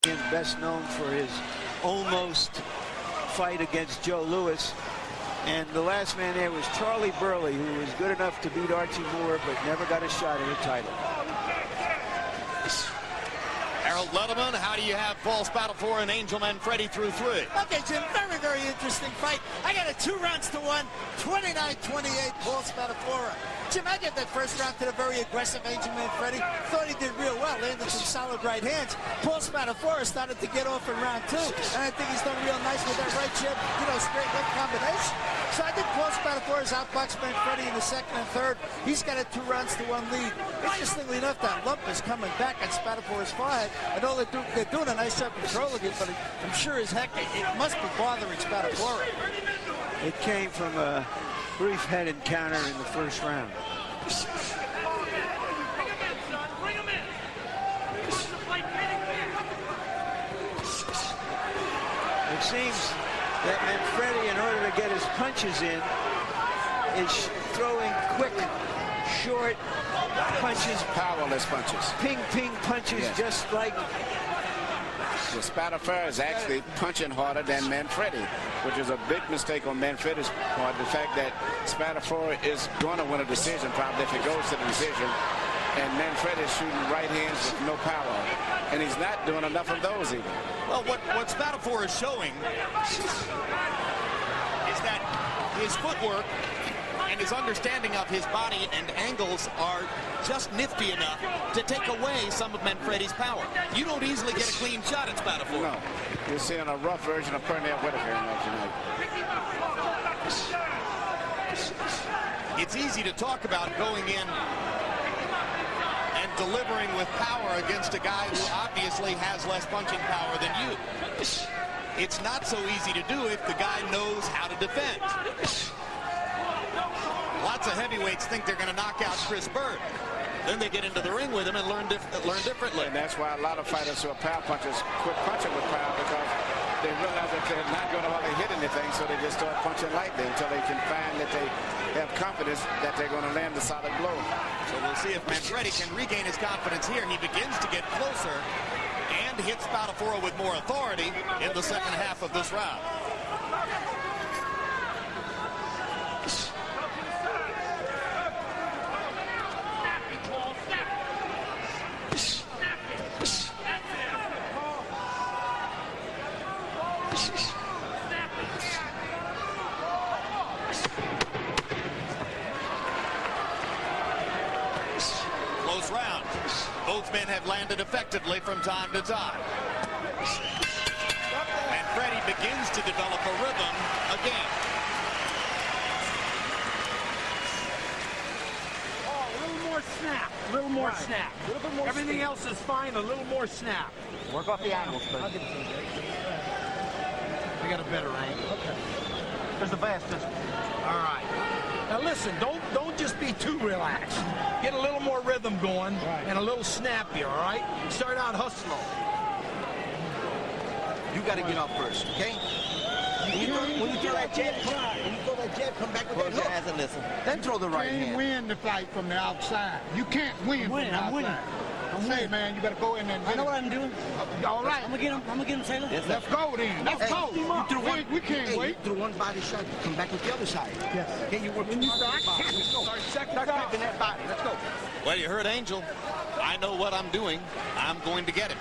Best known for his almost fight against Joe Louis. And the last man there was Charlie Burley, who was good enough to beat Archie Moore, but never got a shot at a title. Harold Letterman, how do you have Paul Spadafora and Angel Manfredy through 3? Okay, Jim, very, very interesting fight. I got a 2-1, 29-28, Paul Spadafora. Jim, I get that first round to the very aggressive Angel Manfredy. Thought he did real well, landed some solid right hands. Paul Spadafora started to get off in round 2, and I think he's done real nice with that right jab, straight left combination. So I think Paul Spadafora's outboxed Manfredy in the second and third. He's got a 2-1 lead. Interestingly enough, that lump is coming back on Spadafora's forehead. I know they're doing a nice job controlling it, but I'm sure as heck it must be bothering Spadafora. It came from a brief head encounter in the first round. It seems that Manfredy, in order to get his punches in, is throwing quick, short punches. Powerless punches. Ping punches, yes. Just like... The Spadafora is actually punching harder than Manfredy, which is a big mistake on Manfredy's part. The fact that Spadafora is going to win a decision probably if it goes to the decision, and Manfredy is shooting right hands with no power, and he's not doing enough of those even. Well, what Spadafora is showing is that his footwork and his understanding of his body and angles are just nifty enough to take away some of Manfredy's power. You don't easily get a clean shot at Spadafora. No. You're seeing a rough version of Pernell Whitaker tonight. It's easy to talk about going in and delivering with power against a guy who obviously has less punching power than you. It's not so easy to do if the guy knows how to defend. Lots of heavyweights think they're going to knock out Chris Bird. Then they get into the ring with him and learn differently. And that's why a lot of fighters who are power punchers quit punching with power, because they realize that they're not going to really hit anything, so they just start punching lightly until they can find that they have confidence that they're going to land a solid blow. So we'll see if Manfredy can regain his confidence here. He begins to get closer and hits Spadafora with more authority in the second half of this round. Close round. Both men have landed effectively from time to time. Manfredy begins to develop a rhythm again. Oh, a little more snap. A little more snap. A little bit more. Everything else is fine. A little more snap. Work off the angles, please. I got a better angle. Okay. There's the fastest. All right. Now listen, don't just be too relaxed. Get a little more rhythm going and a little snappier, all right? Start out hustling. You got to get off first, okay? When you throw that jab, come back with that hook. And listen. Then throw the right hand. You can't win the fight from the outside. You can't win from the outside. Say, man, you better go in there and I know what I'm doing. All right. I'm gonna get him, Taylor. Yes, let's go then. Let's go. We can't wait. You threw one body shot. Come back with the other side. Yes. Okay, you work when you start. Let's go. Start kicking that body. Let's go. Well, you heard Angel. I know what I'm doing. I'm going to get him.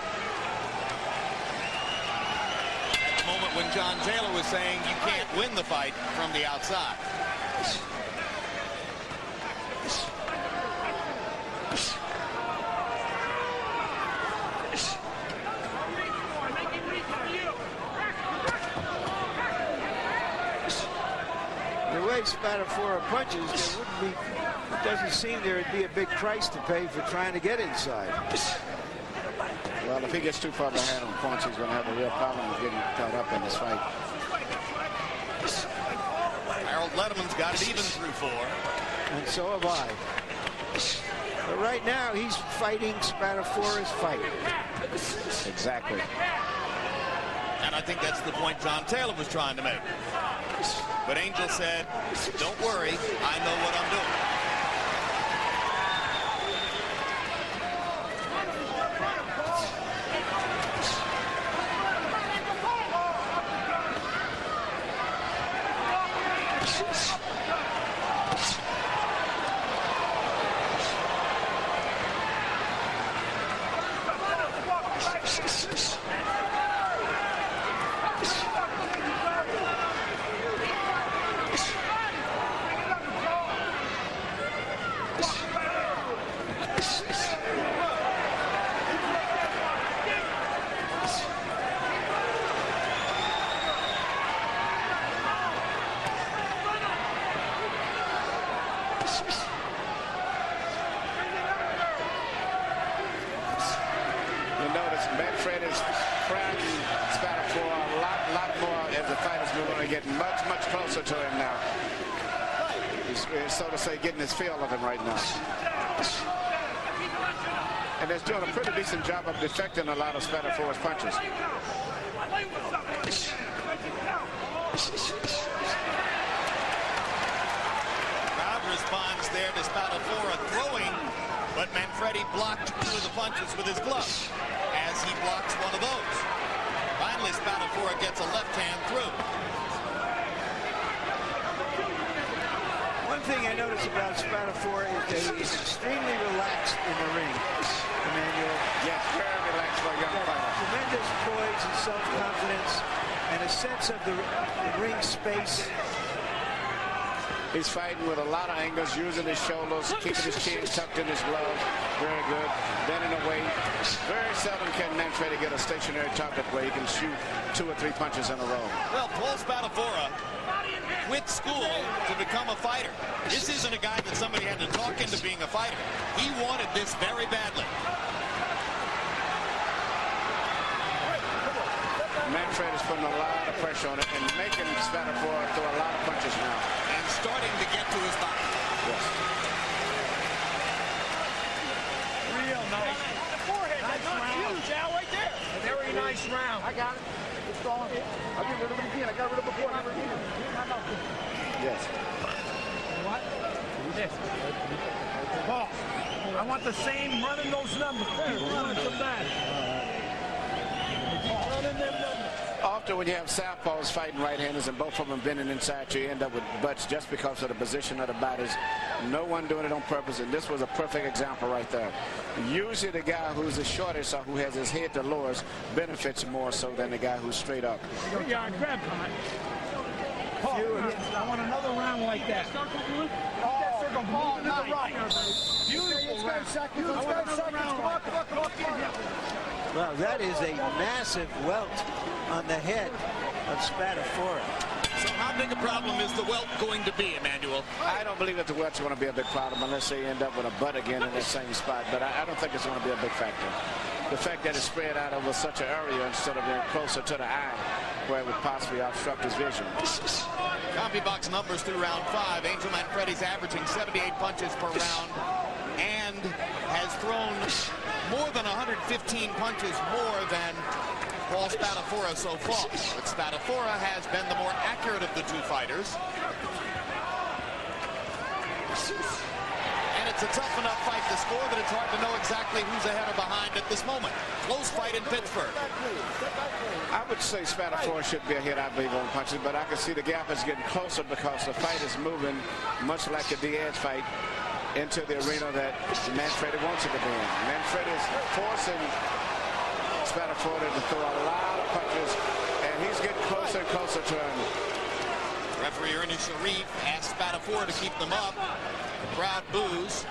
At the moment when John Taylor was saying you can't win the fight from the outside. The way Spadafora punches, there wouldn't be, it doesn't seem there would be a big price to pay for trying to get inside. Well, if he gets too far behind on points, he's going to have a real problem with getting caught up in this fight. Harold Letterman's got it even through 4. And so have I. But right now, he's fighting Spadafora's fight. Exactly. And I think that's the point John Taylor was trying to make. But Angel said, don't worry, I know what I'm doing. You notice Manfredy's crowding Spadafora a lot more as the fight is moving on and getting much closer to him now. He's so to say getting his feel of him right now. And he's doing a pretty decent job of deflecting a lot of Spadafora's punches. Crowd responds there to Spadafora throwing, but Manfredy blocked 2 of the punches with his glove as he blocks one of those. Finally, Spadafora gets a left hand through. One thing I notice about Spadafora is that he's extremely relaxed in the ring. Emmanuel. Yes, very relaxed for a young fighter. Tremendous poise and self-confidence and a sense of the ring space. He's fighting with a lot of angles, using his shoulders, keeping his chin tucked in his glove. Very good. Bending away. Very seldom can Manfredy get a stationary target where he can shoot 2 or 3 punches in a row. Well, Paul Spadafora quit school to become a fighter. This isn't a guy that somebody had to talk into being a fighter. He wanted this very badly. Manfredy's putting a lot of pressure on it and making Spadafora throw a lot of punches now. And starting to get to his body. Yes. Real nice. Nice round. Huge, Al, right there. A very nice round. I got it. It's gone. I'll get rid of it again. I got rid of it before. Never again. Yes. What? Yes. Boss, I want the same running those numbers. Keep running from that. Keep running them numbers. Often when you have southpaws fighting right-handers and both of them bending inside, you end up with butts just because of the position of the bodies. No one doing it on purpose, and this was a perfect example right there. Usually the guy who's the shortest or who has his head the lowest benefits more so than the guy who's straight up. Yeah, grab that. Paul, I want another round like that. Oh, circle, move to the right. Beautiful round. Well, that is a massive welt on the head of Spadafora. So how big a problem is the welt going to be, Emmanuel? I don't believe that the welts are going to be a big problem unless they end up with a butt again in that same spot, but I don't think it's going to be a big factor. The fact that it's spread out over such an area instead of being closer to the eye where it would possibly obstruct his vision. Copy box numbers through round 5. Angel Manfredy's averaging 78 punches per round and has thrown more than 115 punches more than Paul Spadafora so far. But Spadafora has been the more accurate of the 2 fighters. And it's a tough enough fight to score that it's hard to know exactly who's ahead or behind at this moment. Close fight in Pittsburgh. I would say Spadafora should be ahead, I believe, on punches, but I can see the gap is getting closer because the fight is moving, much like the Diaz fight, into the arena that Manfredy wants it to be in. Manfredy is forcing Spadafora to throw a lot of punches, and he's getting closer and closer to him. Referee Ernie Sharif asked Spadafora to keep them up. The crowd boos.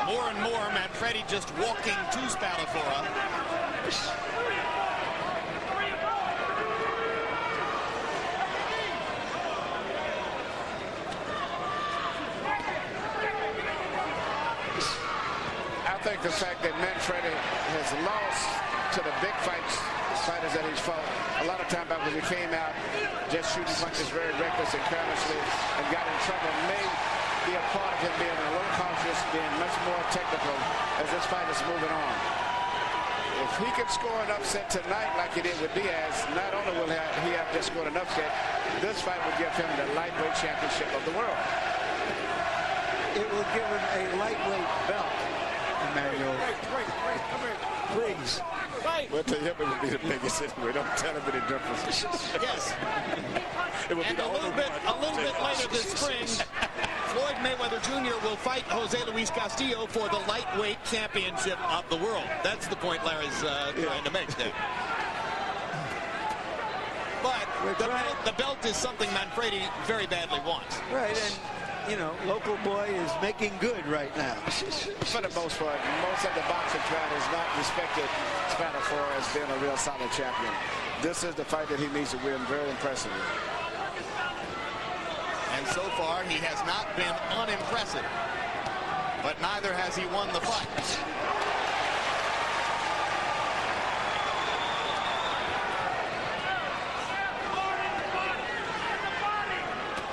More and more, Manfredy just walking to Spadafora. I think the fact that Manfredy has lost to the big fighters that he's fought a lot of time back when he came out just shooting punches very reckless and carelessly and got in trouble may be a part of him being a little cautious, being much more technical as this fight is moving on. If he can score an upset tonight like he did with Diaz, not only will he have just scored an upset, this fight will give him the lightweight championship of the world. It will give him a lightweight belt, Emmanuel. Please. Well, to him it would be the biggest anyway. Don't tell him any difference. Yes. It would And be a little bit later this spring, Floyd Mayweather Jr. will fight Jose Luis Castillo for the lightweight championship of the world. That's the point Larry's trying to make there. But the belt is something Manfredy very badly wants. Right, and you know, local boy is making good right now. For the most part, most of the boxing crowd has not respected Spadafora as being a real solid champion. This is the fight that he needs to win very impressively. And so far, he has not been unimpressive. But neither has he won the fight.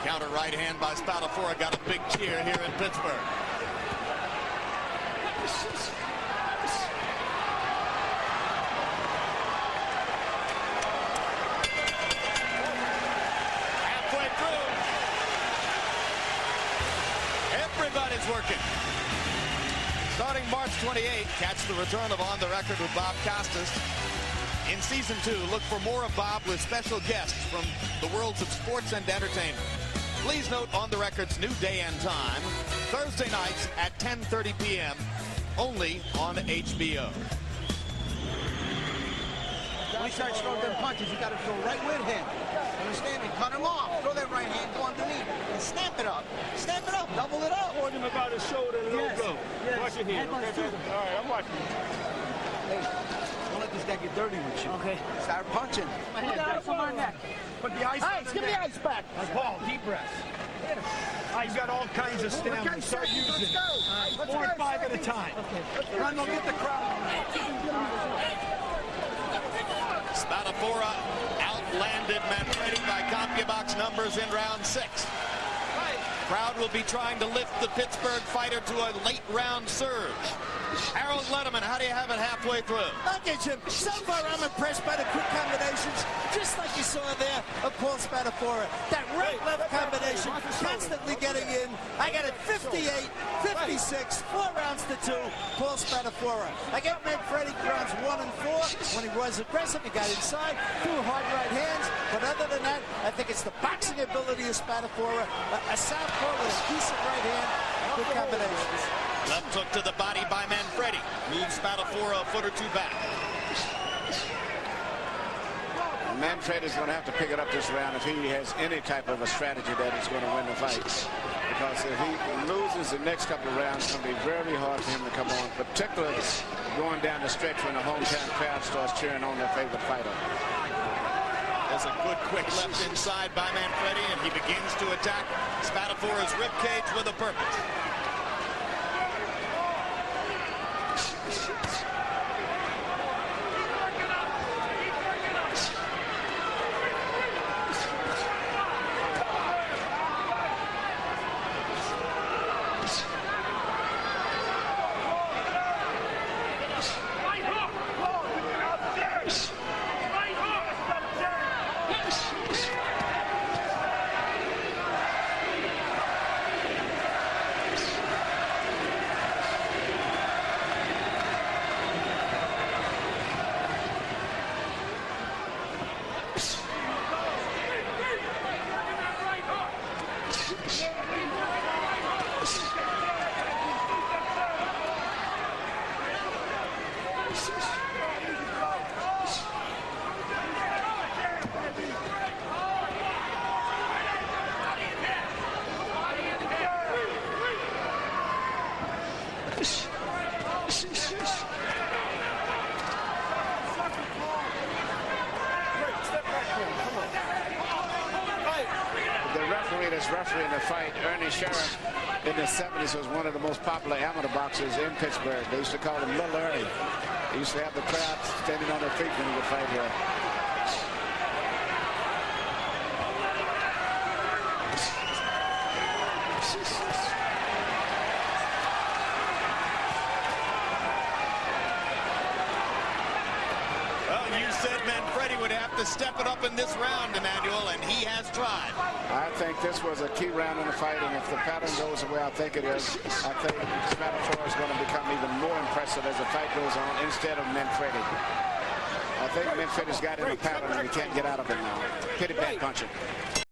Counter right hand by Spadafora got a big cheer here in Pittsburgh. Halfway through. Everybody's working. Starting March 28th, catch the return of On the Record with Bob Costas. In Season 2, look for more of Bob with special guests from the worlds of sports and entertainment. Please note On the Record's new day and time, Thursday nights at 10:30 p.m., only on HBO. When he starts throwing them punches, you got to throw right with him. Understand me? Cut him off. Throw that right hand, go underneath, and snap it up. Snap it up. Double it up. Warn him about his shoulder and let go. Watch it here. Okay, all right, I'm watching. Hey, don't let this guy get dirty with you. Okay. Start punching. Put the ice on my neck. Put the ice on Give me the ice back. Paul, deep breath. He's got all kinds of stamina. Start using it. 4 and 5 at a time. Okay. Run, get the crowd. Spadafora outlanded Manfredy by CompuBox numbers in round 6. Crowd will be trying to lift the Pittsburgh fighter to a late round surge. Harold Letterman, how do you have it halfway through? Okay, Jim. So far, I'm impressed by the quick combinations, just like you saw there of Paul Spadafora. That right-left combination, constantly getting in. I got it 58, 56, 4 rounds to 2, Paul Spadafora. I got Manfredy rounds 1 and 4. When he was aggressive, he got inside, threw hard right hands. But other than that, I think it's the boxing ability of Spadafora. A southpaw with a decent right hand, good combinations. Left hook to the body by Manfredy. Moves Spadafora a foot or 2 back. Manfredy's going to have to pick it up this round if he has any type of a strategy that he's going to win the fight. Because if he loses the next couple of rounds, it's going to be very hard for him to come on, particularly going down the stretch when the hometown crowd starts cheering on their favorite fighter. There's a good quick left inside by Manfredy, and he begins to attack Spadafora's ribcage with a purpose. Refereeing the fight, Ernie Sheriff, in the 70s was one of the most popular amateur boxers in Pittsburgh. They used to call him Little Ernie. He used to have the crowd standing on their feet when he would fight here. Well, you said Manfredy would have to step it up in this round, Emmanuel, and he has tried. I think this was a key round in the fight, and if the pattern goes the way I think it is, I think Spadafora is going to become even more impressive as the fight goes on instead of Manfredy. I think Manfredy's got in the pattern and he can't get out of it now. Pity pat punching.